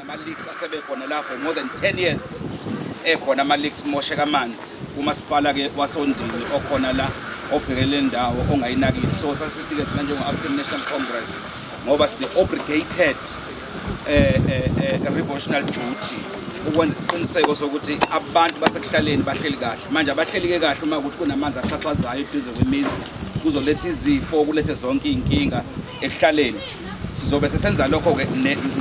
ama-leaks asebekhona la for more than 10 years ekhona ama-leaks mosheka amanzi umasipala-ke wasondini okhona la obhekele ndawo ongayinakile. So sasithi-ke thina njengo-African National Congress ngoba sine-obligated revolutionary duty ukwenza isiqiniseko sokuthi abantu basekuhlaleni bahleli kahle. Manje abahleli-ke kahle uma ukuthi kunamanzi axhaxhazayo eduze kwemizi kuzoletha izifo, kulethe zonke iy'nkinga ekuhlaleni. Sizobe sesenza lokho-ke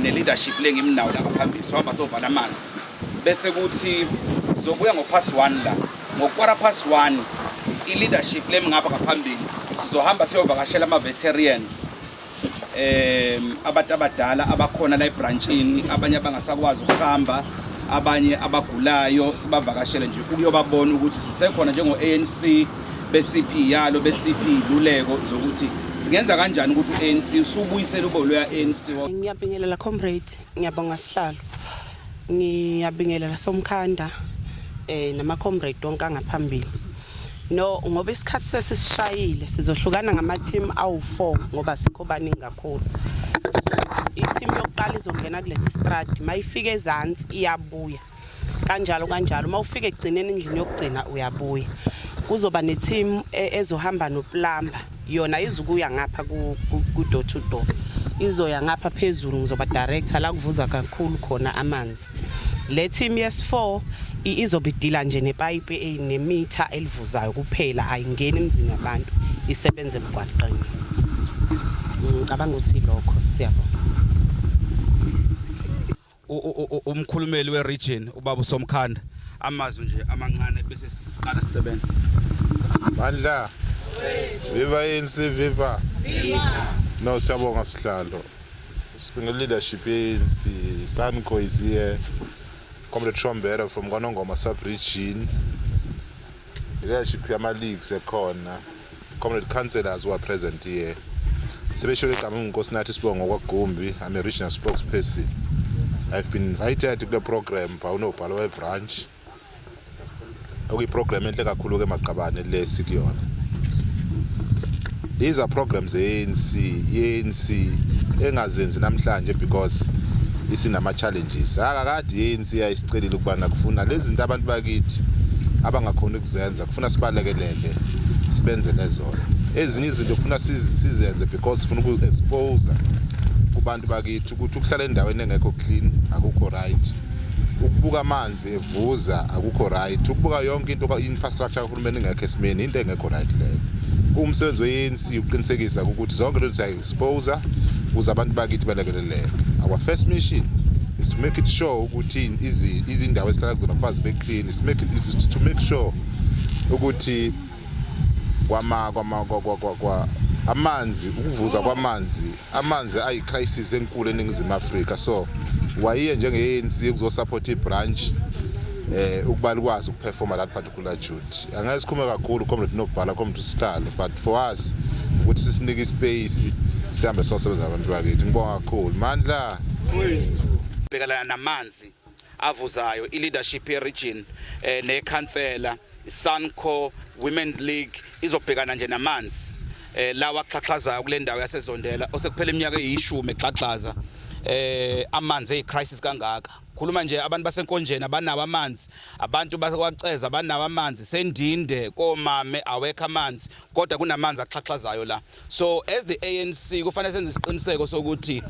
ne-leadership lengimnawo la ngaphambili sohamba sovala amanzi bese kuthi sizobuya ngo-1:30 la ngo-1:15 i-leadership lemingapha ngaphambili sizohamba siyovakashela ama-veterans abantu abadala abakhona la ebranchini, abanye abangasakwazi ukuhamba, abanye abagulayo, sibavakashele nje ukuyobabona ukuthi sisekhona njengo-ANC besiphi yalo besiphi iluleko zokuthi singenza kanjani ukuthi u-ANC usubuyisele ubolo ya-ANC. Ngiyabingelela comrade, ngiyabonga sihlalo, ngiyabingelela Somkhanda nama-comrade wonke angaphambili. No, ngoba isikhathi sesisishayile sizohlukana ngama-team awu-4 ngoba sikho baningi kakhulu. I-team yokuqala izongena kulesi stradi, mayifika ezansi iyabuya kanjalo uma ufika ekugcineni endlini yokugcina uyabuya. Kuzoba ne-team ezohamba noplamba, yona izukuya ngapha ku-door to door, izoya ngapha phezulu ngizoba director la kuvuza kakhulu khona amanzi. Le team yes4 izobe idila nje nepipe nemitha elivuzayo kuphela, ayingeni emzini yabantu, isebenze emgwaqeni. Ngicabanga ukuthi lokho siyabona. Umkhulumeli we-region ubaba uSomkhanda amazwi nje amancane bese siqala sisebenza. Mandla. Viva ANC, viva. No, siyabonga sihlalo. Sibinga leadership ANC, Sanco is here. Comrade Trombera from Kwanongoma sub-region. Leadership yama-leagues ekhona. Comrade councillors who are present here. Especially Nkosinathi Sibongo kwaGumbi, I'm a regional spokesperson. I've been invited to the program by Unobhala branch. Program enhle kakhulu ke Maqabane le sikuyona. These are programs ANC engazenzi namhlanje because isinama challenges. Akakade ANC ayisicelile ukubana kufuna lezi zinto abantu bakithi abangakhona ukuzenza, kufuna sibalekelele sibenze lezona. Ezinye izinto kufuna sizenze because sifuna uku-expose kubantu bakithi ukuthi ukuhlala endaweni engekho clean akukho right. Ukubuka amanzi evuza akukho right. Ukubuka yonke into ka-infrastructure kahulumeni engekho esimeni into engekho right leyo. Umsebenzi we-ANC uqinisekisa ukuthi zonke lento siya-expose ukuze abantu bakithi balekeleleke. Our first mission is to make it sure ukuthi izindawo esihlala kuzona kufazi be clean, is to make sure ukuthi amanzi, ukuvuza kwamanzi, amanzi ayi-crisis enkulu eNingizimu Afrika. So wayiye njenge-ANC kuzosupport i-branch ukuba likwazi ukuperforma that particular duty. Angeke sikhume kakhulu comrade Nobhala comrade Sihlalo, but for us ukuthi sisinike ispace sihambe sosebenza abantu bakithi. Ngibonga kakhulu. Mandla bhekelana namanzi avuzayo i-leadership ye-region nekhansela iSanco Women's League izobhekana nje namanzi lawa axhaxhazayo kule ndawo yasezondela osekuphela iminyaka eyishumi exhaxhaza amanzi eyicrisis kangaka. Khuluma nje abantu basenkonjeni abanawo amanzi, abantu basekwaceza abanawo amanzi, sendinde komame awekho amanzi, kodwa kunamanzi axhaxhazayo la. So as the ANC kufanele senze isiqiniseko sokuthi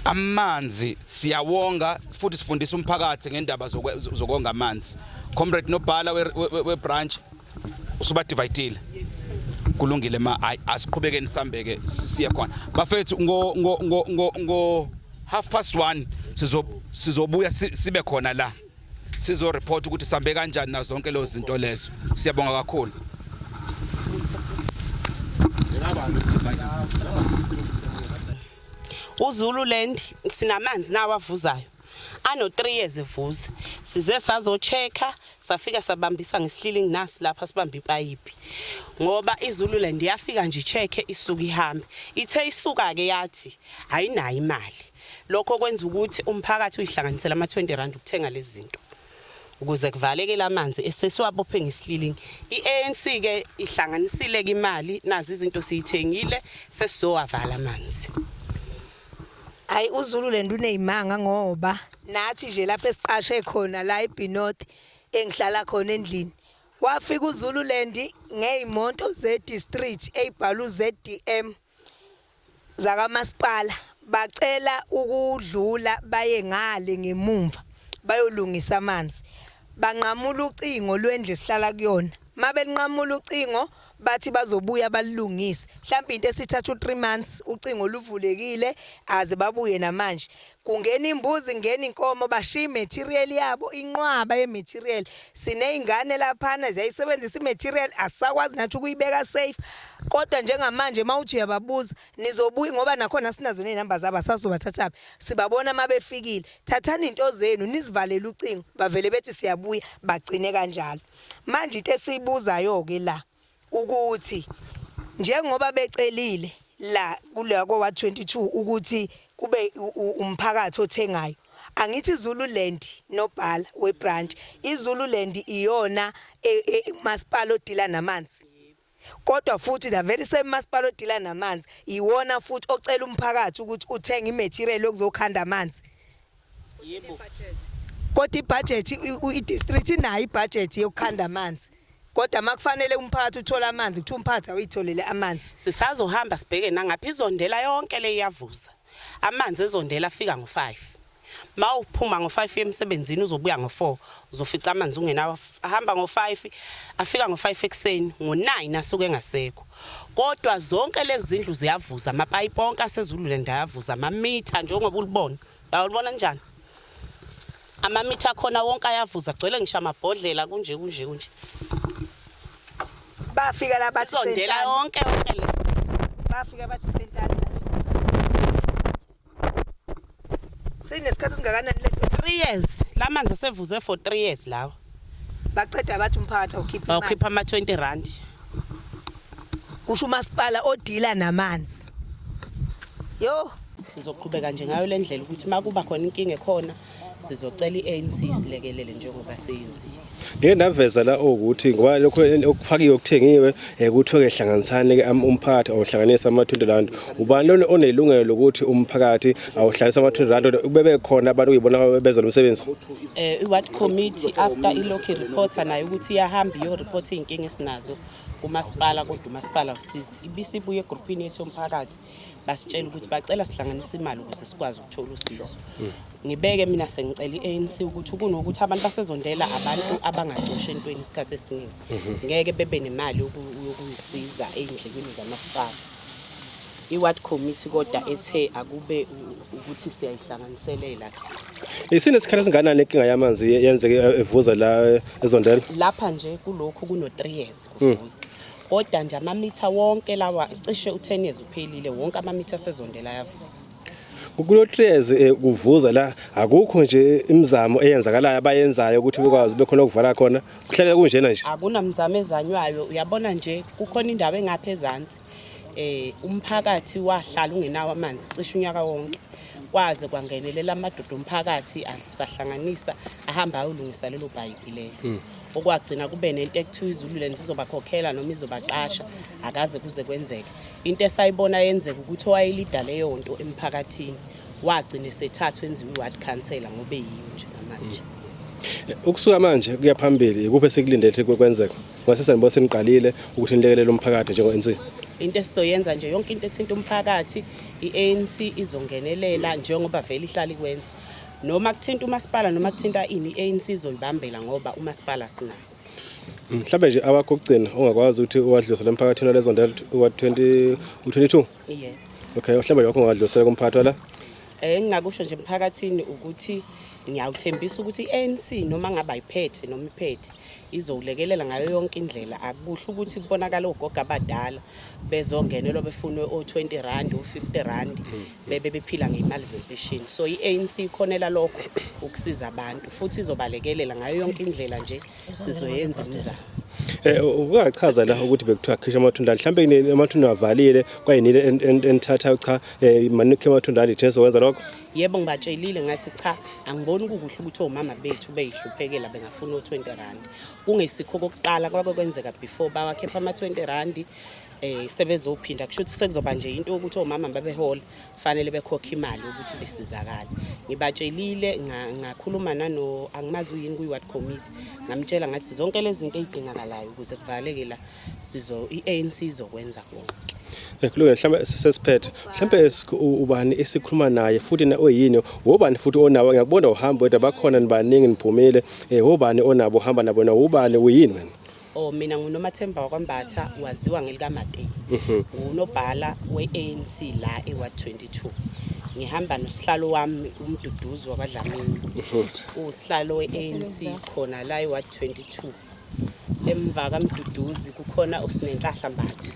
amanzi siyawonga futhi sifundisa umphakathi ngendaba zokonga amanzi. Comrade Nobhala we-branch usuba dividile. Kulungile asiqhubekeni sambeke siya khona. Bafethu ngo 1:30 sizobuya sibe khona la. Sizo report ukuthi sambe kanjani nazo zonke lezo zinto lezo. Siyabonga kakhulu. uZululand sinamanzi nawo avuzayo ano 3 years evuza. Size sazochecka safika sabambisa ngesihlilingi nasi lapha sibamba ipayipi ngoba iZululand yafika nje ichecke isuka ihambe. Ithe isuka ke yathi ayinayo imali. Lokho kwenza ukuthi umphakathi uyihlanganisela ama-R20 ukuthenga lezi zinto ukuze kuvaleke lamanzi esesiwabophe ngesihlilingi. I-ANC ke ihlanganisile ke imali nazi izinto siyithengile sesizowavala amanzi. Hayi uZululand uneyimanga ngoba nathi nje lapha esiqashe khona la eBinoth engihlala khona endlini. Wafika uZululand ngeyimoto ze-district ezibhalwe uZDM zakamasipala bacela ukudlula baye ngale ngemumva bayolungisa amanzi. Banqamula ucingo lwendle sihlala kuyona. Mabelinqamula ucingo bathi bazobuya balungise. Mhlawumbe into esithatha u3 months ucingo luvulekile aze babuye namanje. Kungena imbuzi ngena inkomo bashiya material yabo inqwaba yematerial. Sineyingane laphana ziyayisebenzisa imaterial asakwazi nathi ukuyibeka safe. Kodwa njengamanje mawuthi uyababuza nizobuya ngoba nakhona sinazo nenamba zabo sazobathatha. Sibabona mabefikile. Thathani into zenu nizivalele ucingo bavele bethi siyabuya bagcine kanjalo. Manje into esiyibuzayo ke la ukuthi njengoba becelile la kule kwa 22 ukuthi kube umphakathi othengayo angithi Zululand nobhala webranch iZululand iyona umasipala odila namanzi kodwa futhi the very same masipala odila namanzi iwona futhi ocela umphakathi ukuthi uthenga imaterial yokuzokhanda amanzi. Yebo. Kodwa ibudget idistrict inayo ibudget yokukhanda amanzi. Kodwa makufanele umphakathi uthola amanzi kuthi umphakathi awuyitholele amanzi. Sisazohamba sibheke nangaphi izondela yonke le iyavuza. Amanzi ezondela afika ngo5. Mawuphuma ngo5 emsebenzini uzobuya ngo4 uzofica amanzi ungenawo ahamba ngo5 afika ngo5 ekseni ngo9 asuke engasekho. Kodwa zonke lezi zindlu ziyavuza amapipe onke aseZululand ayavuza amamitha njengoba ulibona. Uyabona kanjani? Amamitha khona wonke ayavuza gcwele ngisho amabhodlela kunje. Bafika la bathi izondela yonke le. Bafika bathi sentana. Sinesikhathi singakanani le 3 years. Lamanzi asevuze for 3 years lawa. Baqeda bathi umphakathi awukhipha imali. Awukhipha ama 20 rand. Kusho umasipala odila namanzi. Yo, Sizoqhubeka nje ngayo lendlela ukuthi makuba khona inkinga ekhona sizocela iANC silekelele njengoba seyenzile. Ngeke naveza la ukuthi ngoba lokho okufakiwe okuthengiwe kuthiwe ehlanganisane ke umphakathi awuhlanganisa ama-20 rand. Ubani lona onelungelo lokuthi umphakathi awuhlanganisa ama-20 rand bebe khona abantu uyibona beza lo msebenzi? I-ward committee after i-local reporter nayo ukuthi iyahamba iyo report inkinga esinazo kumasipala kodwa umasipala usizi. Ibisibuye egroupini yethu omphakathi basitshela ukuthi bacela sihlanganise imali ukuze sikwazi ukuthola usizo. Ngibeke mina sengicela iANC ukuthi kunokuthi abantu basezondela abantu abangacoshe entweni isikhathi esiningi. Ngeke bebe nemali yokuyisiza ezindlekweni zamasipala. I-ward committee kodwa ethe akube ukuthi siyayihlanganiselela thi. Isinesikhathi esinganani inkinga yamanzi yenzeke evuza la ezondela? Lapha nje kulokho kuno 3 years kuvuza. Kodwa nje amamitha wonke lawa cishe u10 years uphelile wonke amamitha asezondela ayavuza. Kulo 3 years kuvuza la akukho nje imizamo eyenzakalayo abayenzayo ukuthi bekwazi bekhona ukuvala khona kuhleke kunjena nje. Akunamizamo ezanywayo uyabona nje kukhona indawo engaphezansi umphakathi wahlala ungenawo amanzi cishe unyaka wonke kwaze kwangenelela amadodo omphakathi asahlanganisa ahamba ayolungisa lelo bhayipi leyo. Okwagcina kube nento ekuthiwa iZululand izobakhokhela noma izobaqasha akaze kuze kwenzeke. Into esayibona yenzeka ukuthi owayelida leyo nto emphakathini wagcina sethathwa enziwe iward councillor ngobe yiyo nje namanje. Ukusuka manje kuya phambili kuphe sekulindele kwenzeka. Ngwasesanibona seniqalile ukuthi nilekelele umphakathi njengo-ANC. Into esizoyenza nje yonke into ethinta umphakathi iANC izongenelela njengoba vele ihlala ikwenza. Noma kuthinta umasipala noma kuthinta ini iANC izoyibambela ngoba umasipala sinayo. Mhlawumbe nje abakugcina ongakwazi ukuthi uwadlulisele emphakathini lezondela u22. Yeah. Okay, mhlawumbe lokho ungadlulisela kumphakathi wala. Engingakusho nje emphakathini ukuthi ngiyawuthembisa ukuthi iANC noma ngaba ayiphethe noma iphethe izowulekelela ngayo yonke indlela. Akubuhle ukuthi kubonakala ogoga abadala bezongenelwa befune o20 rand o50 rand bebe bephila ngeimali zempesheni. So iANC ikhonela lokho ukusiza abantu futhi izobalekelela ngayo yonke indlela nje sizoyenza imizamo. Ukachaza la ukuthi bekuthiwa khisha amathunda mhlawumbe amathunda avalile kwayinile enthatha cha manikhe amathunda alithenso wenza lokho. Yebo ngibatshelile ngathi cha angiboni ukukuhle ukuthi omama bethu beyihluphekela bengafuna o20 rand. Kungesikho kokuqala kwabe kwenzeka before bawakhepha ama20 rand sebezophinda kusho ukuthi sekuzoba nje into ukuthi omama babehola fanele bekhokhe imali ukuthi besizakale. Ngibatshelile ngakhuluma nano angimazi uyini kwi-ward committee ngamtshela ngathi zonke lezi zinto ezidingakalayo ukuze kuvaleke la i-ANC izokwenza konke. Kulungile mhlawumbe sesiphethe mhlawumbe ubani esikhuluma naye futhi oyini wobani futhi onawo ngiyakubona uhamba wedwa bakhona nibaningi niphumile wobani onabo uhamba nabo na ubani uyini wena? Mina nguNomathemba wakwambatha waziwa ngelikaMate. Unobhala we-ANC la eWard 22. Ngihamba nosihlalo wami uMduduzi wakwaDlamini. Usihlalo we-ANC khona la eWard 22. Emva kaMduduzi kukhona uSinenhlahla Mbatha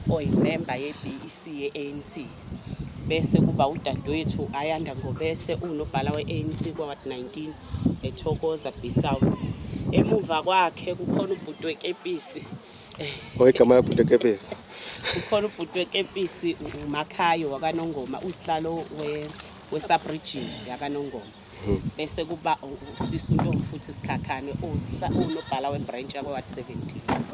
oyimember ye-BEC ye-ANC. Bese kuba udadewethu Ayanda Ngobese unobhala we-ANC kwa-Ward 19 eThokoza Bisau. Emuva kwakhe kukhona uBhuti weKepisi. Igama laBhuti weKepisi. Kukhona uBhuti weKepisi uMakhayo wakaNongoma usihlalo we-Sub-region yakaNongoma. Bese kuba usisi uNtomfuthi Sikhakhane unobhala we-branch yakwa-Ward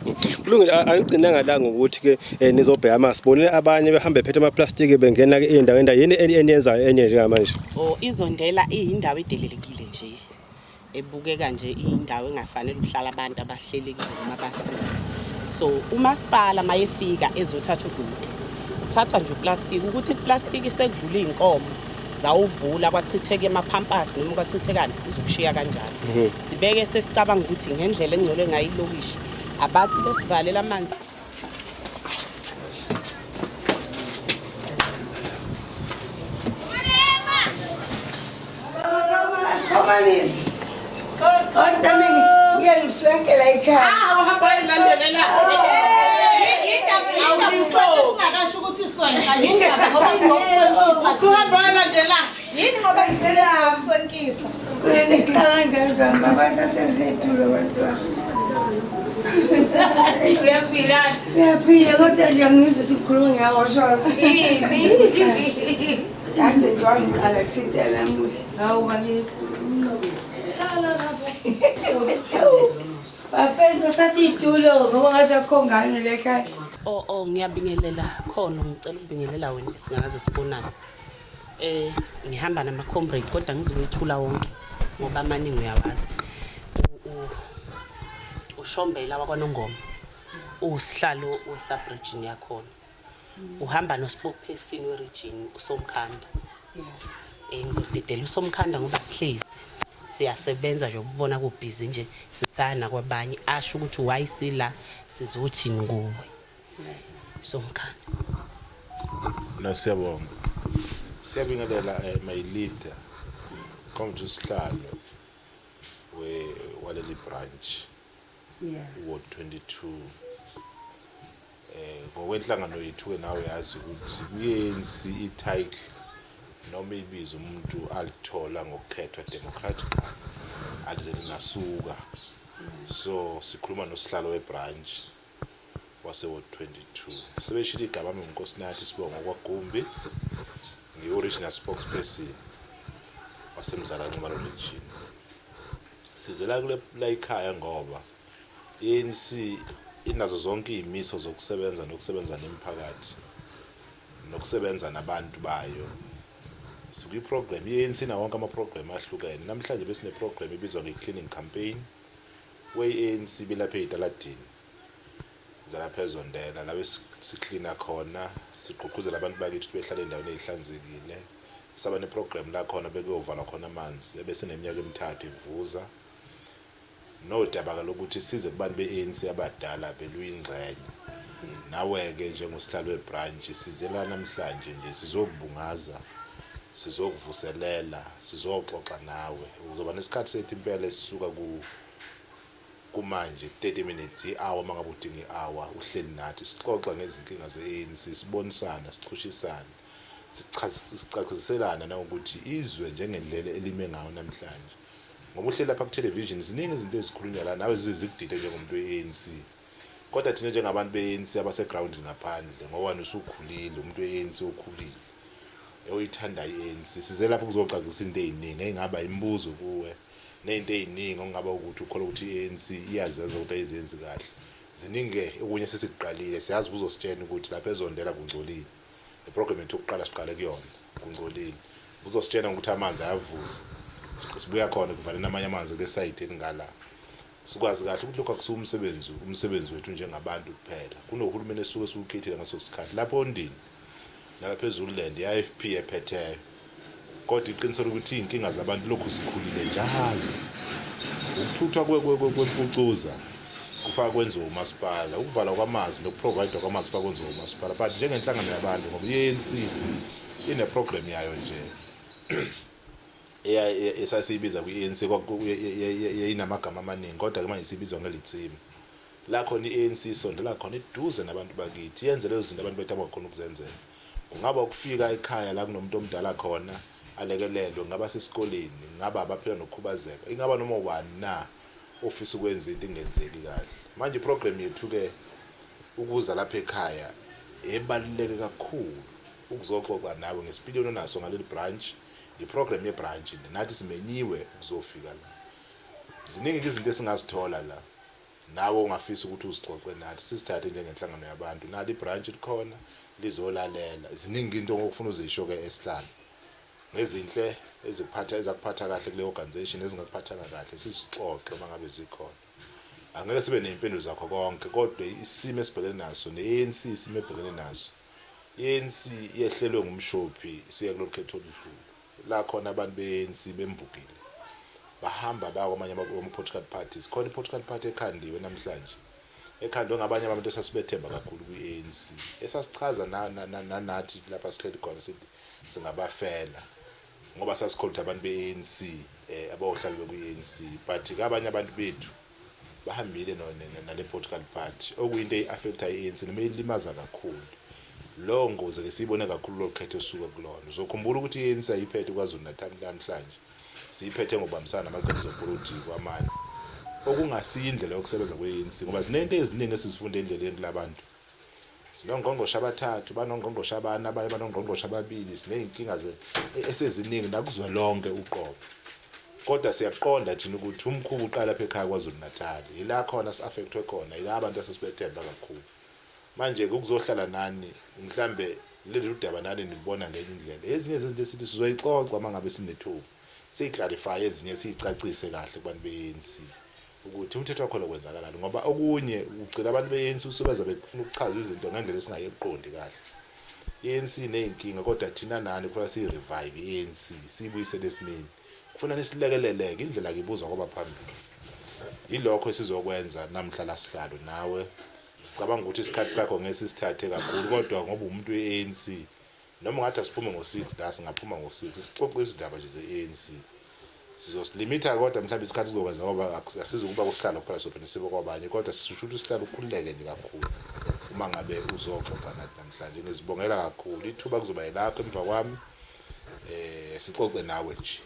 17. Kulungile angigcinanga la ngokuthi ke nizobheka amasibonile abanye behambe phethe amaplastiki bengena ke indawo yini eniyenzayo enye njengamanje. Izondela iyindawo edelelekile nje. Ebukeka nje indawo engafanele ukuhlala abantu abahlelekile noma basile. So umasipala mayefika ezothatha uDudu. Uthatha nje uplastiki ukuthi iplastiki sekudlula inkomo zawuvula kwachitheke emaphampasi noma kwachithekana uzokushiya kanjalo. Sibeke sesicabanga ukuthi ngendlela engcole ngayilokishi abathi besivalela amanzi. Komanis. Kodwa mina ngiyaliswenkela ekhaya. Uhamba elandelela. Awusakasho ukuthi iswenka yindaba ngoba sizokusonkisa. Uhamba elandela. Yini ngoba ithela sonkisa. Kulenikhala ngenzani baba sasezethu labantwana. Uyaphila. Uyaphila kodwa ngiyangizwa sikhuluma ngiyawashwaza. Kade ngiqala kusitela namuhla. Hawu bakithi. Bapenza sathi itulo ngoba ngasakho ngane lekhaya. Ngiyabingelela khona ngicela ukubingelela wena singakaze sibonane. Ngihamba nama-comrade kodwa ngizowethula wonke ngoba amaningi uyawazi. Ushombela wakwaNongoma usihlalo we-Sub-region yakhona. Uhamba no-spokesperson we-region uSomkhanda. Ngizodedela uSomkhanda ngoba sihlezi siyasebenza nje ukubona kubhizi nje sithana kwabanye asho ukuthi wayisila sizothini kuwe. Somkhanda. Siyabonga. Siyabingelela my leader Komntu Sihlalo waleli branch. Ward 22. Ngokwenhlangano yethu nawe yazi ukuthi uyenzi i-title noma ibiza umuntu alithola ngokukhethwa democratically alize linasuka. So sikhuluma nosihlalo webranch wase-Ward 22. Sebeshilo igama uNkosinathi Sibongo kwaGumbi ngi-original spokesperson waseMzala Nxumalo region. Sizela kule la ekhaya ngoba ANC inazo zonke izimiso zokusebenza nokusebenza nemphakathi nokusebenza nabantu bayo. Sikuyi program ANC na wonke ama program ahlukene. Namhlanje besine program ebizwa nge-cleaning campaign we ANC bilapha eDaladini zalapha eZondela la besikleana khona siqhuquzela abantu bakithi ukuthi behlale endaweni ezihlanzekile. Saba neprogram la khona bekuyovala khona amanzi ebesineminyaka emithathu ivuza. Nodaba lokuthi size kubantu be-ANC abadala beluyingxenye. Nawe ke njengosihlalo webranch sizela namhlanje nje sizokubungaza sizokuvuselela sizoxoxa nawe uzoba nesikhathi sethu impela esisuka kumanje 30 minutes i-hour mangabe udinga i-hour uhleli nathi sixoxa ngezinkinga ze-ANC sibonisana sichushisana sichaziselana na ukuthi izwe njengendlela elime ngayo namhlanje ngoba uhleli lapha ku television ziningi izinto ezikhulunywa la nawe zizikudide njengomuntu we-ANC kodwa thina njengabantu be-ANC abase ground ngaphandle ngoba usukhulile umuntu we-ANC okhulile oyithanda i-ANC size lapho kuzoxoxisa into eziningi engaba imibuzo kuwe nento eziningi ongaba ukuthi ukholwa ukuthi i-ANC iyazenza ukuthi ayizenzi kahle ziningi okunye sesikuqalile siyazi uzositshena ukuthi lapha ezondela kungcolile iprogram yethu yokuqala siqale kuyona kungcolile uzositshena ukuthi amanzi ayavuza sibuya khona kuvalena amanye amanzi lesayidi elingala sikwazi kahle ukuthi lokho akusuka umsebenzi wethu njengabantu kuphela kunohulumeni esuke sukhethile ngaso sikhathi lapho ondini nalaphezulu land iFP ephetheyo kodwa iqinisela ukuthi inkinga zabantu lokhu zikhulile njalo ukuthuthwa kwemfucuza kufaka kwenziwa umasipala ukuvala kwamanzi nokuprovide kwamanzi kufaka kwenziwa umasipala but njengenhlangano yabantu ngoba iANC ine program yayo nje esasibiza kwiANC yayinamagama amaningi kodwa ke manje sibizwa ngelithimi la khona iANC isondela khona eduze nabantu bakithi yenze lezo zinto abantu bethu abakhona ukuzenzela kungaba ukufika ekhaya la kunomuntu omdala khona alekelelwe ngaba sesikoleni ngaba abaphila nokukhubazeka ingaba noma ubani na ofisa ukwenza into ingenzeki kahle manje iprogram yethu ke ukuza lapha ekhaya ebaluleke kakhulu ukuzoxoxa nawe ngesipiliyoni onaso ngaleli branch iprogram yebranch nathi simenyiwe ukuzofika la ziningi izinto esingazithola la nawe ungafisa ukuthi uzixoxe nathi sisithathe njengenhlangano yabantu nali branch likhona lizolalela ziningi into ngokufuna uzisho ke esihlalo ngezinhle ezakuphatha kahle kule organization ezingakuphatha kahle sisixoxe mangabe zikhona angeke sibe nezimpendulo zakho konke kodwa isimo esibhekene naso neANC isimo ebhekene naso iANC yehlelwe ngumshophi siya kulolu khetho oludlule la khona abantu beANC bembukile bahamba bakwamanye ama-political parties khona i-political party ekhandiwe namhlanje ekhandwe ngabanye abantu esasibethemba kakhulu kwiANC esasichaza nathi lapha sihleli khona sithi singabafela ngoba sasikholwa abantu beANC abawohlala bekwiANC but abanye abantu bethu bahambile nale political party okuyinto eaffecta iANC noma ilimaza kakhulu lo ngoze ke sibone kakhulu lokhetho osuka kulona uzokhumbula ukuthi iANC ayiphethe kwaZulu Natal namhlanje siyiphethe ngobambisana namaqembu ezopolitiki amanye okungasiyindlela yokusebenza kweANC ngoba zinento eziningi esizifunda endleleni labantu sinongqongqoshe abathathu banongqongqoshe abane abanye banongqongqoshe ababili sineyinkinga eseziningi nakuzwelonke uqobo kodwa siyaqonda thina ukuthi umkhubu uqala lapha ekhaya kwaZulu Natal ila khona siaffectwe khona ila abantu asesibethemba kakhulu manje ukuzohlala nani mhlambe leli udaba nani nibona ngenye indlela ezinye izinto esithi sizoyixoxa mangabe sinethuba siyiclarify ezinye siyicacise kahle kubantu beANC ukuthi umthetho wakho lokwenzakalani ngoba okunye ugcina abantu beANC usubaza befuna ukuchaza izinto ngendlela esingayiqondi kahle iANC neyinkinga kodwa thina nani kufanele sirevive iANC sibuyisele esimeni kufuna nisilekeleleke indlela kibuzwa ngoba phambili ilokho esizokwenza namhla la sihlalo nawe sicabanga ukuthi isikhathi sakho ngeke sisithathe kakhulu kodwa ngoba umuntu weANC noma ngathi asiphume ngo6 la singaphuma ngo6 sixoxe izindaba nje zeANC sizosilimita kodwa mhlawumbe isikhathi sizokwenza ngoba asizukuba kusihlalo kuphela sophela sibe kwabanye kodwa sisho ukuthi isihlalo ukhululeke nje kakhulu uma ngabe uzoxoxa nathi namhlanje ngizibongela kakhulu ithuba kuzoba yilapho emva kwami sixoxe nawe nje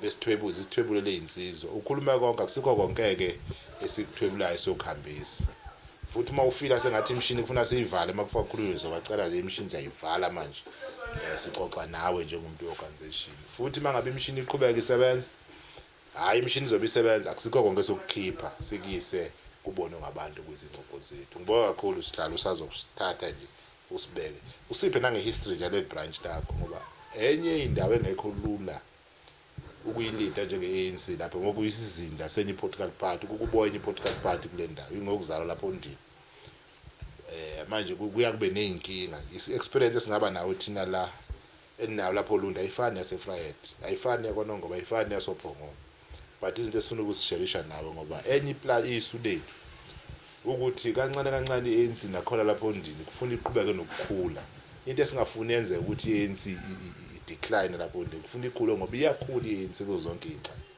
besithwebuza isithwebulele insizwa ukhuluma konke akusikho konkeke esikuthwebulayo sokuhambisa futhi uma ufila sengathi imshini kufuna siyivale makufa kukhulunywe zobacela le imshini siyayivala manje sixoxa nawe njengomuntu weorganization futhi mangabe imshini iqhubeka isebenza hayi imshini izobe isebenza akusikho konke sokukhipha sikise kubonwe ngabantu kwizingxoxo zethu ngibonga kakhulu sihlalo sazokusithatha nje usibeke usiphe nangehistory nje le branch lakho ngoba enye indawo engekho lula ukuyilida njenge-ANC lapho ngoba uyisizinda senye i-political party ukubonye i-political party kule ndawo ingokuzalwa lapho ndini manje kuya kube neyinkinga i-experience esingaba nawo thina la eninayo lapho Lunda ayifani yaseFried ayifani yakwaNongoma ayifani yasoPhongo but izinto esifuna ukusisherisha nawe ngoba enye plan isu lethu ukuthi kancane kancane iANC nakhona lapho ndini kufuna iqhubeke nokukhula into esingafuni yenze ukuthi iANC decline lapho ndini kufuna ikhule ngoba iyakhula iANC kuzo zonke ingxenye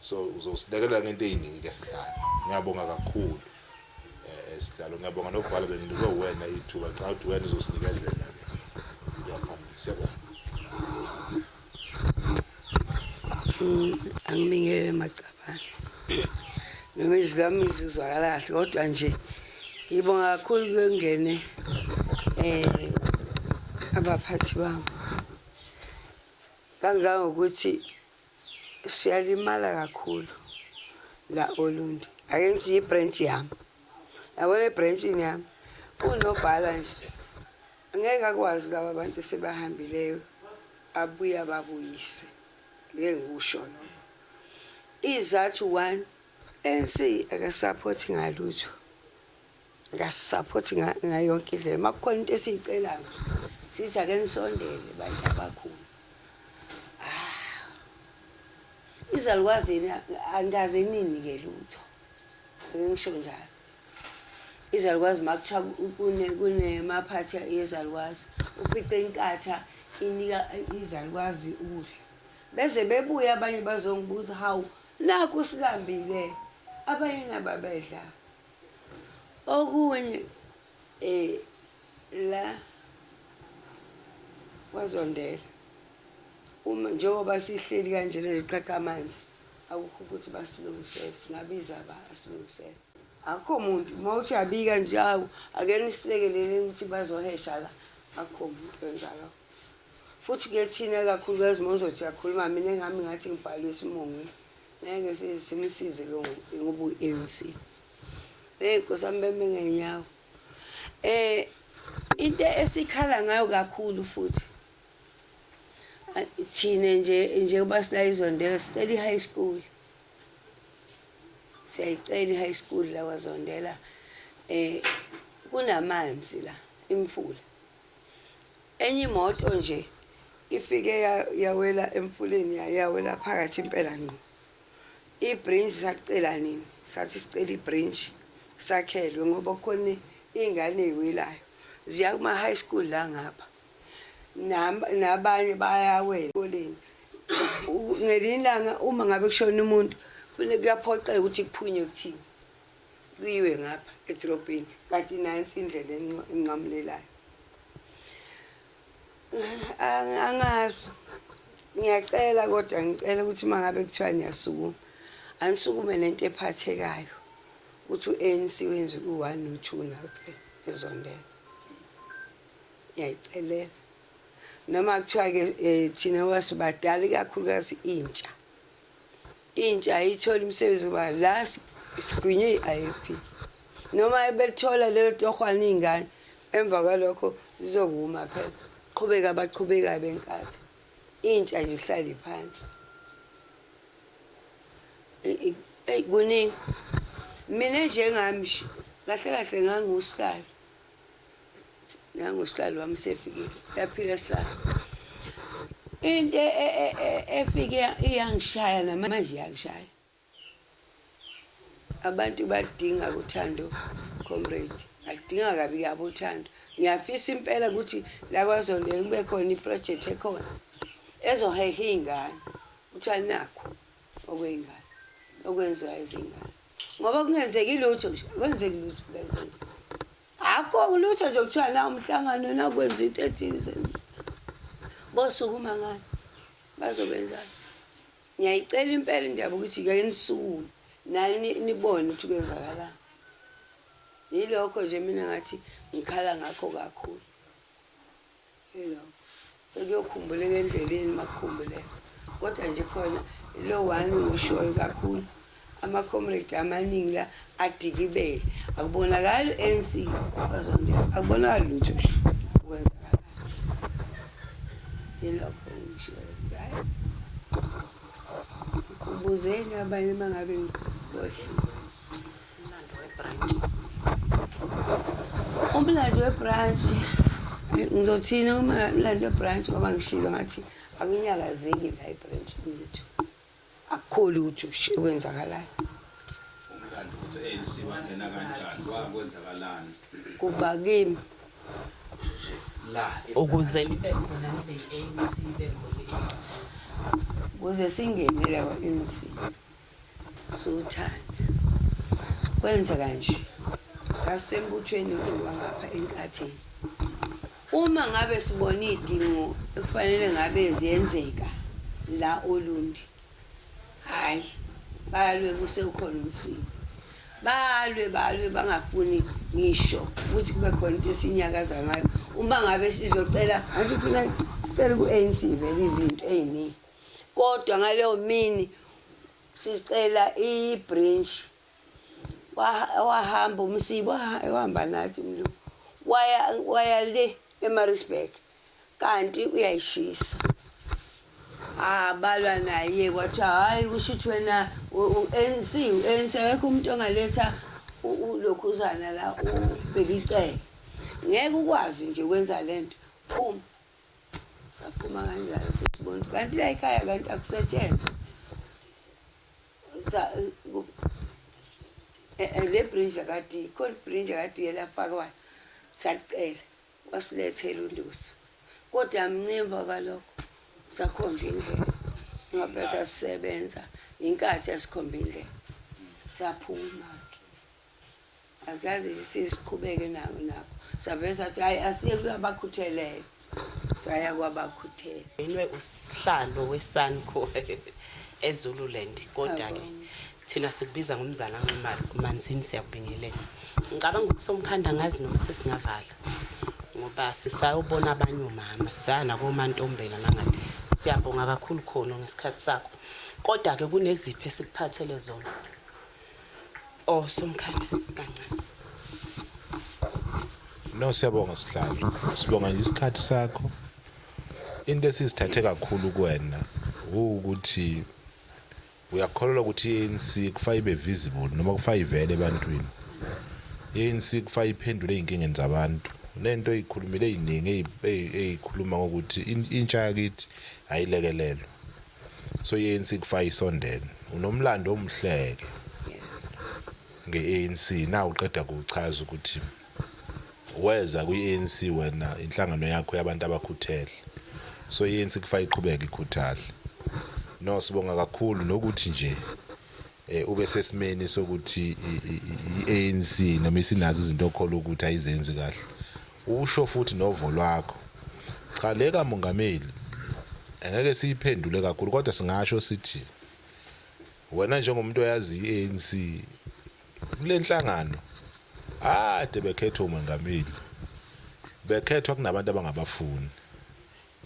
so uzosilekelela ngento eziningi ke sihlalo ngiyabonga kakhulu sihlalo ngiyabonga nokubhala benginikwe wena ithuba cha ukuthi wena uzosinikezela ke ngiyaphambili siyabonga angibingelele Maqabane noma izwi lami izwakala kahle kodwa nje ngibonga kakhulu kungene abaphathi bami kangangokuthi siyalimala kakhulu la Olundi ake ngithi ibranch yami yabona ebranchini yami unobhala nje angeke akwazi laba bantu sebahambileyo abuya babuyise ngeke ngikusho lokho izathu 1 ANC akasupporting ngalutho akasupporting ngayonke indlela makukhona into esiyicelayo sithi ake nisondele bantu abakhulu izalukwazi angaze nini ke lutho ngisho njalo izalukwazi makuthiwa kune maphathi yezalukwazi ufice inkatha inika izalukwazi ukudla bese bebuya abanye bazongibuza hawu nakho silambile abanye nababedla okunye la wazondela uma njengoba sihleli kanje leqhaqa amanzi akukho ukuthi basilungisele singabiza abasilungisele akho umuntu mawuthi yabika njalo ake nisilekelele ukuthi bazohesha la akho umuntu wenzalo futhi ke thina kakhulukazi mozothi yakhuluma mina engami ngathi ngibhalwe isimungu ngeke simsize lo ngoba uANC nkosambembe ngenyawo into esikhala ngayo kakhulu futhi thina nje kuba sila izondela sicela high school siyayicela high school la wazondela kunamanzi la imfula enye imoto nje ifike yawela emfuleni yawela phakathi impela ngqo ibridge sacela nini sathi sicela ibridge sakhelwe ngoba khona ingane eyiwelayo ziya kuma high school la ngapha nabanye bayawela ekoleni ngelilanga uma ngabe kushona umuntu kufanele kuyaphoqeka ukuthi kuphunywe kuthini kuyiwe ngapha edrobheni kanti nansi indlela enqamulelayo angazi ngiyacela kodwa ngicela ukuthi mangabe kuthiwa niyasukuma anisukume nento ephathekayo ukuthi uANC wenze u1 no2 no3 ezondela ngiyayicelela noma kuthiwa ke thina wasibadala kakhulukazi intsha ayithola umsebenzi uba la sigwinye iIP noma ebethola lelo tohwana ingane emva kwalokho zizokuma phela baqhubeka benkathi intsha nje ihlala phansi kuningi mina njengami kahle ngangusihlalo wami sefikile yaphila sihlalo into efike iyangishaya namanje iyangishaya abantu badinga uthando comrade adinga kabi yabo uthando ngiyafisa impela ukuthi la kwazondela kube khona iproject ekhona ezoheha ingane uthiwa nakho okwengane okwenziwa izingane ngoba kungenzeki lutho nje kwenzeki lutho lezonto akho lutho nje kuthiwa na umhlangano nakwenza i13 senu bosukuma ngani bazobenzana ngiyayicela impela indaba ukuthi ke nisukule nani nibone ukuthi kwenzakala yilokho nje mina ngathi ngikhala ngakho kakhulu yilokho sekuyokhumbuleka endleleni makukhumbuleke kodwa nje khona lo one ngishoyo kakhulu ama-comrade amaningi la adikibele akubonakali ANC bazondela akubonakali lutho ukwenzakala yilokho ngishoyo hayi ubuzeni abanye mangabe ngikhohle umlando webranch ngizothina umlando webranch ngoba ngishilo ngathi akunyakazeki la ibranch lethu akukho lutho okwenzakalayo umlando ukuthi ANC wangena kanjani kwakwenzakalani kuba kimi la ukuze libe khona libe ANC bekhona kuze singenele kwa-ANC suthanda kwenza kanje sasembuthweni wangapha enkatheni uma ngabe sibona idingo ekufanele ngabe ziyenzeka la Olundi hayi balwe kusekhona umsimo balwe bangafuni ngisho ukuthi kube khona into esinyakaza ngayo uma ngabe sizocela ngathi ufuna sicela ku-ANC vele izinto eziningi kodwa ngaleyo mini sicela ibranch wahamba umsibo wahamba nathi mlu waya le eMaritzburg kanti uyayishisa balwa naye kwathi hayi kusho ukuthi wena ANC akekho umuntu ongaletha ulokhuzana la ubhekiceke ngeke ukwazi nje ukwenza lento phuma saphuma kanjalo sesibona kanti la ekhaya kanti akusetshenzwe le bridge akade cold bridge akade yelafakwa sacela wasilethela unduso kodwa mncimba kalokho sakhomba indlela ngabe sasisebenza inkathi yasikhomba indlela saphuma ke akazi sisiqhubeke nako saveza athi hayi asiye kulabakhutheleyo saya kwabakhuthele inwe usihlalo weSANCO eZululand kodwa ke thina sikubiza ngomzala ngemali kumanzini siyabingelela ngicabanga ukuthi somkhanda ngazi noma sesingavala ngoba sisayobona abanye omama sana komantombela nangani siyabonga kakhulu khona ngesikhathi sakho kodwa ke kuneziphi esikuphathele zona somkhanda kancane no siyabonga sihlalo sibonga nje isikhathi sakho into esizithathe kakhulu kuwena ukuthi uyakholwa ukuthi ANC kufanele ibe visible noma kufanele ivele ebantwini ANC kufanele iphendule izinkingeni zabantu lento ikhulumile eziningi ezikhuluma ngokuthi intsha yakithi ayilekelelo so ANC kufanele isondele unomlando omhleke ngeANC na uqeda ukuchaza ukuthi weza kuiANC wena inhlangano yakho yabantu abakhuthele so iANC kufanele iqhubeke ikhuthale no sibonga kakhulu nokuthi nje ube sesimeni sokuthi iANC noma isinazo izinto okhola ukuthi ayizenzi kahle usho futhi novo lwakho cha leka mongameli angeke siyiphendule kakhulu kodwa singasho sithi wena njengomuntu oyazi iANC kule nhlangano ade bekhetha umongameli bekhethwa kunabantu abangabafuni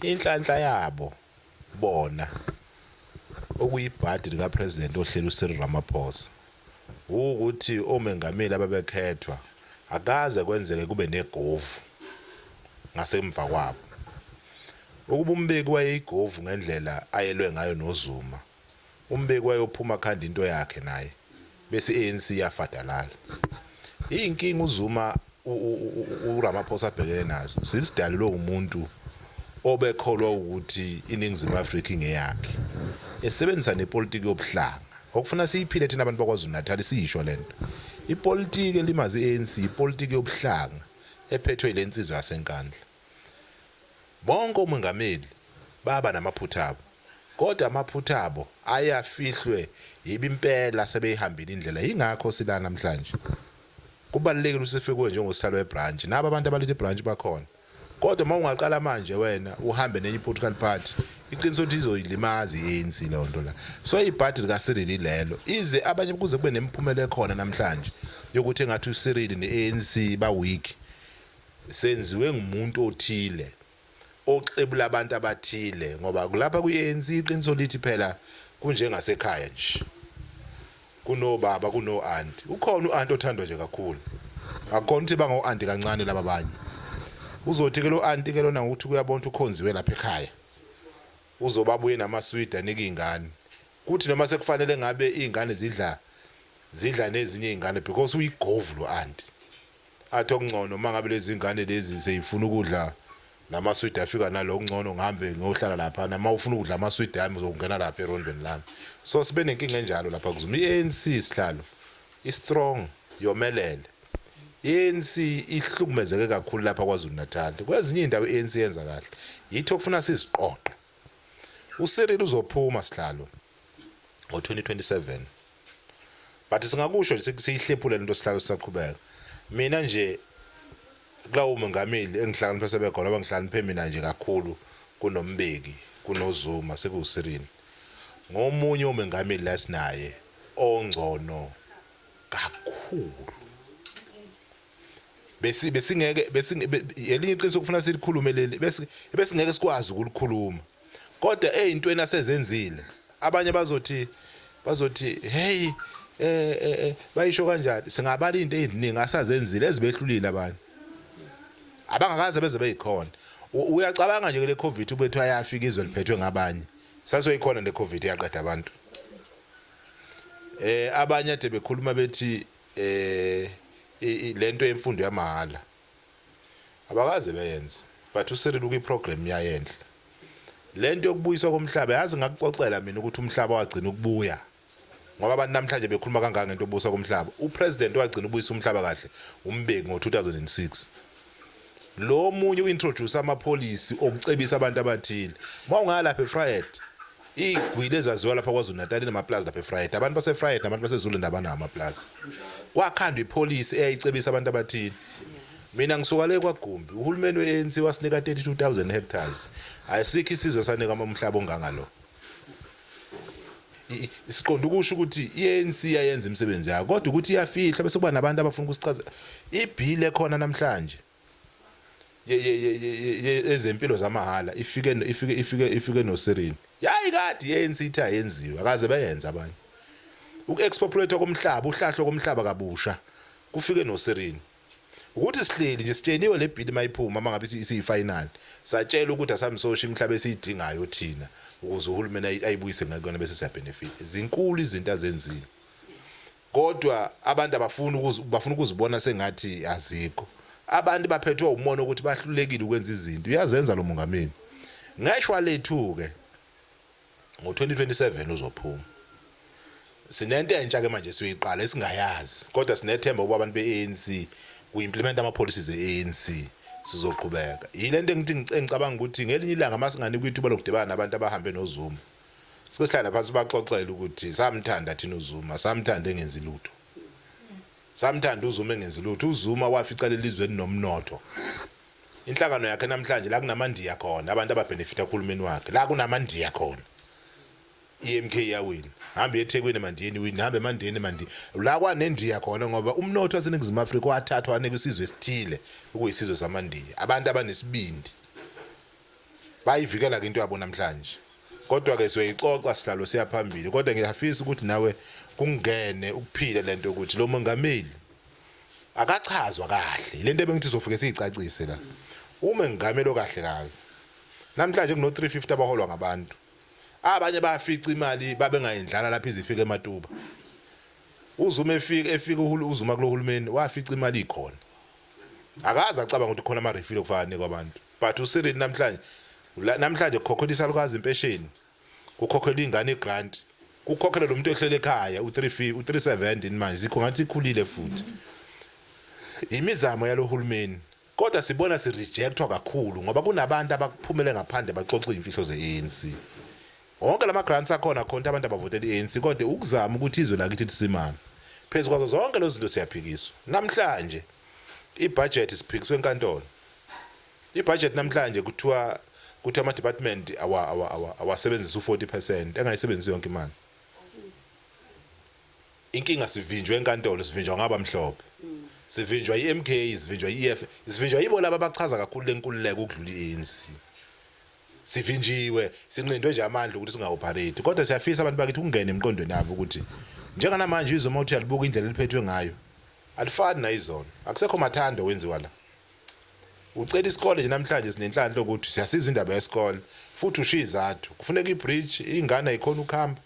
inhlanhla yabo bona okuyibhadi lika president ohlela uCyril Ramaphosa ukuthi omengameli ababekhethwa akaze kwenzeke kube negovu ngasemva kwabo ukuba umbeki wayeyigovu ngendlela ayelwe ngayo noZuma umbeki wayophuma khanda into yakhe naye bese ANC yafadalala inkinga uZuma uRamaphosa abhekene nazo sisidalelwe umuntu obekholwa ukuthi iningizimu Afrika ingeyakhe esebenzisa nepolitiki yobuhlanga okufuna siyiphile thina abantu bakwaZulu Natal siyisho lento ipolitiki elimazi iANC ipolitiki yobuhlanga ephethwe ilensizwe yasenkandla bonke umongameli baba namaphutha abo kodwa amaphutha abo ayafihlwe yibimpela sebeyihambile indlela ingakho sila namhlanje kubalekile usefike njengosihlalo webranch naba abantu abalithi branch bakhona kodwa uma ungaqala manje wena uhambe nenye political party iqiniso ukuthi izoyilimaza iANC lonto la so ibhadi lika Cyril lelo ize abanye kuze kube nemphumela ekhona namhlanje yokuthi engathi uCyril neANC ba weak senziwe ngumuntu othile oxebula abantu abathile ngoba kulapha kuiANC iqiniso lithi phela kunjengasekhaya nje kunobaba kunoanti ukhona uanti othandwa nje kakhulu akukhona ukuthi bango-anti kancane laba abanye uzothi ke lo anti ke lona ukuthi kuyabona ukhonziwe lapha ekhaya uzobabuye namaswidi anika izingane kuthi noma sekufanele ngabe izingane zidla nezinye izingane because uyigovu lo anti athi okungcono mangabe lezi izingane lezi seyifuna ukudla namaswidi afika nalo okungcono ngihambe ngohlala lapha nama ufuna ukudla amaswidi yami uzongena lapha erondweni lami so sibe nenkinga enjalo lapha kuzuma iANC sihlalo istrong yomelele iANC ihlukumezeke kakhulu lapha kwaZulu Natal kwezinye indawo iANC yenza kahle yitho kufuna siziqoqe uCyril uzophuma sihlalo ngo2027 but singakusho nje siyihlephule lento sihlalo sisaqhubeka mina nje kulawo mongameli engihlakaniphe sebekhona abangihlakaniphe mina nje kakhulu kunombeki kunoZuma sekuCyril ngomunye umongameli lasinaye ongcono kakhulu besingeke elinye iqiniso kufuna silikhulume leli besingeke sikwazi ukulikhuluma kodwa ezintweni asezenzile abanye bazothi hey bayisho kanjani singabala into eziningi asazenzile ezibehlulile abantu abangakaze beze beyikhona uyacabanga nje le covid ubethu ayafika izwe liphethwe ngabanye sasoyikhona le covid yaqeda abantu abanye ade bekhuluma bethi lento yemfundo yamahala abakaze beyenze but uSiril uyiprogram yayenhle lento yokubuyiswa komhlaba yazi ngakuxoxela mina ukuthi umhlaba wagcina ukubuya ngoba abantu namhlanje bekhuluma kangaka ngento yobuyiswa komhlaba upresident wagcina ubuyisa umhlaba kahle umbeki ngo2006 lo munye uintroduce amapolicy okucebisa abantu abathile mawungalapha eFriday igwile ezaziwa lapha kwaZulu Natal namaplaza lapha eFriday abantu baseFriday nabantu baseZulu ndabana amaplaza wakhandwa ipolicy eyayicebisa abantu abathile mina ngisuka le kwaGumbi uhulumeni weANC wasinika 32,000 hectares ayisikho isizwe sanika umhlaba ongangalo isiqonda ukusho ukuthi iANC yayenza imisebenzi yakho kodwa ukuthi iyafihla bese kuba nabantu abafuna ukusichaza ibill ekhona namhlanje ezempilo zamahala ifike noSiril yayi kade iANC itha yenziwe akaze bayenza abanye ukuexpropriate komhlaba uhlahlo komhlaba kabusha kufike noSiril ukuthi sihleli nje sitsheniwe le bill mayiphuma mangabe isiyifinal satshela ukuthi asamsosha imhlaba esiyidingayo thina ukuze uhulumeni ayibuyise ngakona bese siya benefit izinkulu izinto azenzile kodwa abantu bafuna ukuzibona sengathi azikho abantu baphethwe umono ukuthi bahlulekile ukwenza izinto uyazenza lo mongameli ngeshwa lethu ke ngo2027 uzophuma sinento entsha ke manje siyoyiqala esingayazi kodwa sinethemba ukuba abantu beANC ku-implement ama-policies e-ANC sizoqhubeka yilento engicabanga ukuthi ngelinye ilanga masingani kwithuba lokudibana nabantu abahambe noZuma sike sihlala phansi baxoxela ukuthi samthanda thina uZuma samthanda engenzi lutho samthanda uZuma engenzi lutho uZuma wafica lelizweni nomnotho inhlangano yakhe namhlanje la kunamandiya khona abantu ababenefita kuhulumeni wakhe la kunamandiya khona iMK yawina hambe eThekwini mandiyeni wini hambe mandiyeni mandi la kwanendiya khona ngoba umnotho waseNingizimu Afrika wathathwa wanika isizwe esithile ukuyisizwe samandiya abantu abanesibindi bayivikela ke into yabo namhlanje kodwa ke siyoyixoxa sihlalo siyaphambili kodwa ngiyafisa ukuthi nawe kungene ukuphila lento ukuthi lo mongameli akachazwa kahle lento ebengithi izofike siyicacise la uma ngingamelo kahle kahle namhlanje kuno 350 abaholwa ngabantu abanye bayafica imali babengayindlala lapha izifike eMatuba uZuma efika uZuma kulohulumeni wafica imali ikhona akaze acabanga ukuthi khona ama refill okufana kwabantu but uSiril namhlanje kukhokhelwa isalukazi impesheni kukhokhelwa ingane igrant kukhokhelwa lo muntu ehlele ekhaya u370 manje zikho ngathi ikhulile futhi imizamo yalohulumeni kodwa sibona sirejectwa kakhulu ngoba kunabantu abakuphumele ngaphandle baxoxa imfihlo zeANC wonke lama grants akhona khona abantu abavotela iANC kodwa ukuzama ukuthi izwe lakithi lisimame phezulu kwazo zonke lezi zinto siyaphikiswa namhlanje ibudget isiphikiswe enkantolo ibudget namhlanje kuthiwa ama department awasebenzisa u40% engayisebenzisi yonke imali inkinga sivinjwe enkantolo sivinjwa ngabamhlophe sivinjwa iMK sivinjwa iEF sivinjwa yibo laba abachaza kakhulu lenkululeko ukudlula iANC sivinjiwe sinqindwe nje amandla ukuthi singaoperate kodwa siyafisa abantu bakithi ukungena emqondweni nabo ukuthi njengana manje izoma uthi alibuka indlela liphethwe ngayo alifani nayizona akusekho mathando wenziwa la ucela isikole nje namhlanje sinenhlanhla ukuthi siyasiza indaba yesikole futhi ushiya izathu kufuneka ibridge ingane ayikhona ukuhamba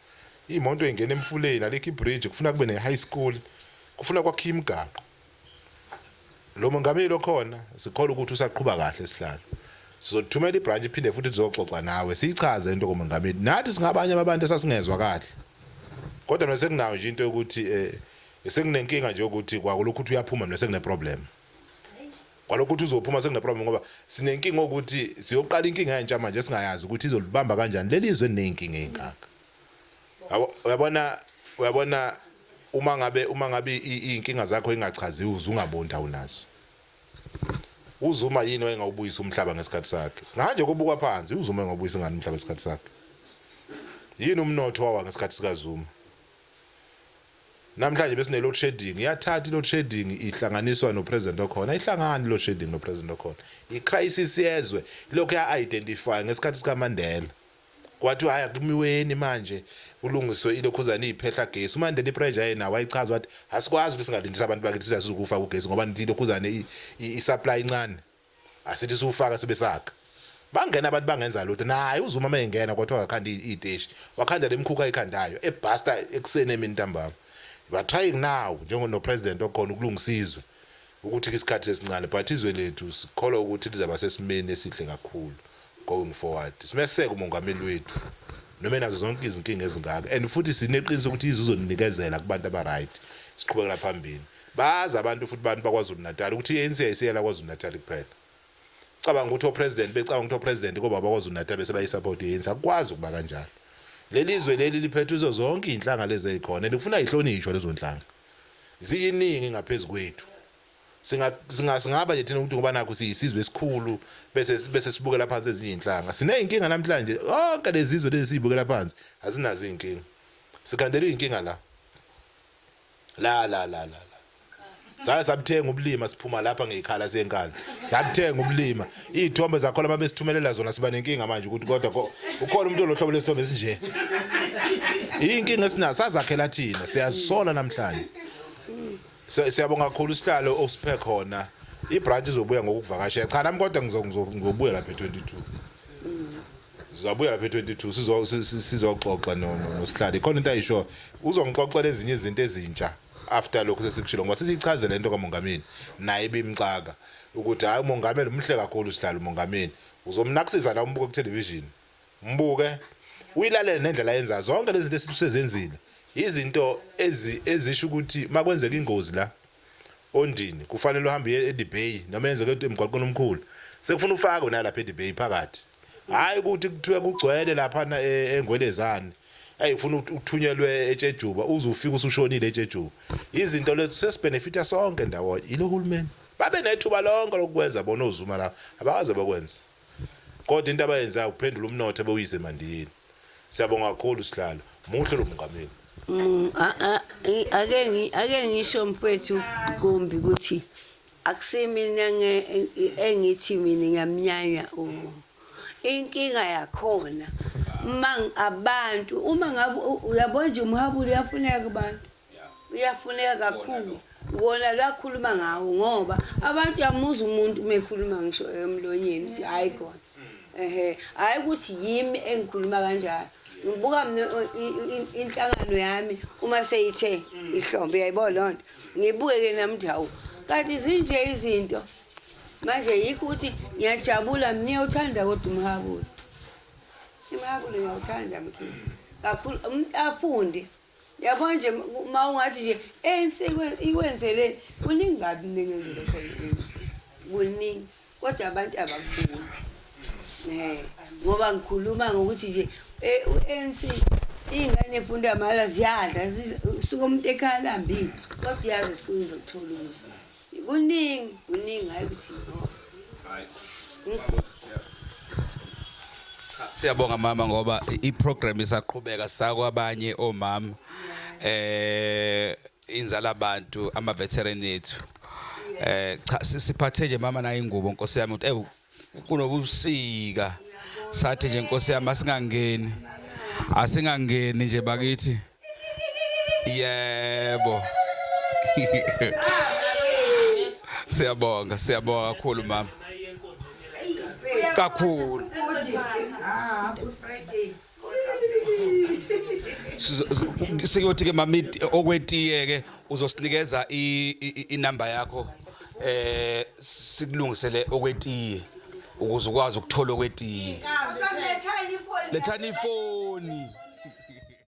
imoto engena emfuleni alikho ibridge kufuna kube ne-high school kufuna kwakhiwa imigaqo lo mongameli okhona sikholwa ukuthi usaqhubha kahle esihlalo sizothumela ibranch iphinde futhi sizoxoxa nawe siyichaze into komongameli nathi singabanye abantu esasingezwa kahle kodwa mase kunawo nje into yokuthi sekunenkinga nje ukuthi kwakulokhu uthi uyaphuma mase kune problem kwalokhu uthi uzophuma sekune problem ngoba sinenkinga ukuthi siyoqala inkinga yentsha manje singayazi ukuthi izolibamba kanjani lelizwe nenkinga engaka uyabona uma ngabe inkinga zakho ingachaziwe uzungabonda unazo uZuma yini wayengawubuyisa umhlaba ngesikhathi sakhe nganje kubukwa phansi uZuma engawubuyisa ngani umhlaba ngesikhathi sakhe yini umnotho wawa ngesikhathi sikaZuma namhlanje besine load shedding iyathatha load shedding ihlanganiswa no president okhona ihlangani load shedding no president okhona i crisis yezwe lokho ya identify ngesikhathi sikaMandela kwathi haya kumiweni manje ulungiswe ilokhuzana iphehla gesi uMandela ipressure yena wayichaza wathi asikwazi ukuthi singalindisa abantu bakithi sizakufa ugesi ngoba ilokhuzana i-supply incane asithi sufaka sebesakha bangena abantu bangenza lutho naye uZuma mayengena kwathi akakhanda iteshi wakhanda lemkhukha ayikhandayo eBuster eksene emini ntambama we are trying now njengono president okhona ukulungisizwe ukuthi isikhathi sesincane but izwe lethu sikholwa ukuthi lizaba sesimeni esihle kakhulu going forward simeseke umongameli wethu noma nazo zonke izinkinga ezingaka and futhi sineqiniso ukuthi izizonikezela kubantu abaright siqhubekela phambili baza abantu futhi abantu bakwaZulu Natal ukuthi iANC ayisiyela kwaZulu Natal kuphela cabanga ukuthi opresident becabanga ukuthi opresident ngoba bakwaZulu Natal bese bayisupport iANC akwazi ukuba kanjalo lelizwe leli liphethwe izo zonke inhlanga lezi ezikhona likufuna ihlonishwe lezo nhlanga ziyiningi ngaphezulu kwethu singaba nje thina ukuthi ngoba nakho siyisizwe esikhulu bese sibukela phansi ezinye inhlanga sineyinkinga namhlanje onke lezi zizwe lezi sibukela phansi azinazo inkinga sikhandela inkinga la sabuthenga ubulima siphuma lapha ngekhala senkala sabuthenga ubulima izithombe zakhona mabe sithumelela zona siba nenkinga manje ukuthi kodwa ukhona umuntu olohlobo lesithombe esinje inkinga esinazo sazakhela thina siyazisola namhlanje siyabonga kakhulu isihlalo osiphe khona ibranch izobuya ngokuvakashela cha nami kodwa ngizobuya lapha e22 sizabuya lapha e22 sizoxoxa nosihlalo ikhona into ayisho uzongixoxela ezinye izinto ezintsha after lokho sesikushilo ngoba sisichaze lento kamongameli naye bimxaka ukuthi hayi umongameli umhle kakhulu sihlalo umongameli uzomnakisiza la umbuke ku television mbuke uyilalele nendlela yenza zonke lezi zinto esizenzile izinto ezisho ukuthi makwenzeka ingozi la ondini kufanele uhambe eDibay noma yenzeke emgwaqweni omkhulu sekufuna ufake nalapha eDibay phakathi hayi ukuthi kuthiwe kugcwele lapha engwelezane ayifuna ukuthunyelwe eTshejuba uzufika usushonile eTshejuba izinto lezo sesibenefita sonke ndawo ilo hulumeni babe nethuba lonke lokwenza bona oZuma la abawaze bakwenza kodwa into abayenza ukuphendula umnotho bewuyise mandiyeni siyabonga kakhulu sihlalo muhle lo mongameli ake ngisho mfethu Gumbi ukuthi akusimina engithi mina ngiyamnyanya inkinga yakhona abantu uma ngabe uyabona nje umhabuli uyafuneka kubantu uyafuneka kakhulu wona lakhuluma ngawo ngoba abantu yamuza umuntu mekhuluma ngisho emlonyeni uthi hayi khona hayi ukuthi yimi engikhuluma kanjalo ngibuka inhlangano yami uma seyithe ihlombe yayibona lonto ngibukeke namndawo kanti zinje izinto manje yikho ukuthi ngiyajabula mina uthanda kodwa umhabuli imhabuli ngiyawuthanda mkhizi kakhulu umuntu afunde yabona nje mawungathi nje ikwenzeleni kuningi kabi ningenzele khona kuningi kodwa abantu abakuboni ngoba ngikhuluma ngokuthi nje ANC ingane efunda amala ziyadla suka umuntu ekhaya lambile kodwa yazi isikuni zokuthola ukudla kuningi hayi ukuthi Siyabonga mama ngoba iprogram isaqhubeka sakwabanye omama inzala abantu ama veteran ethu cha siphathe nje mama nayo ingubo Nkosi yami uthi kunobusika sathi nje Nkosi yami asingangeni nje bakithi yebo siyabonga kakhulu mama kakhulu siyothi ke mama okwetiye ke uzosinikeza inamba yakho sikulungisele okwetiye ukuze ukwazi ukuthola okwetiye lethani ifoni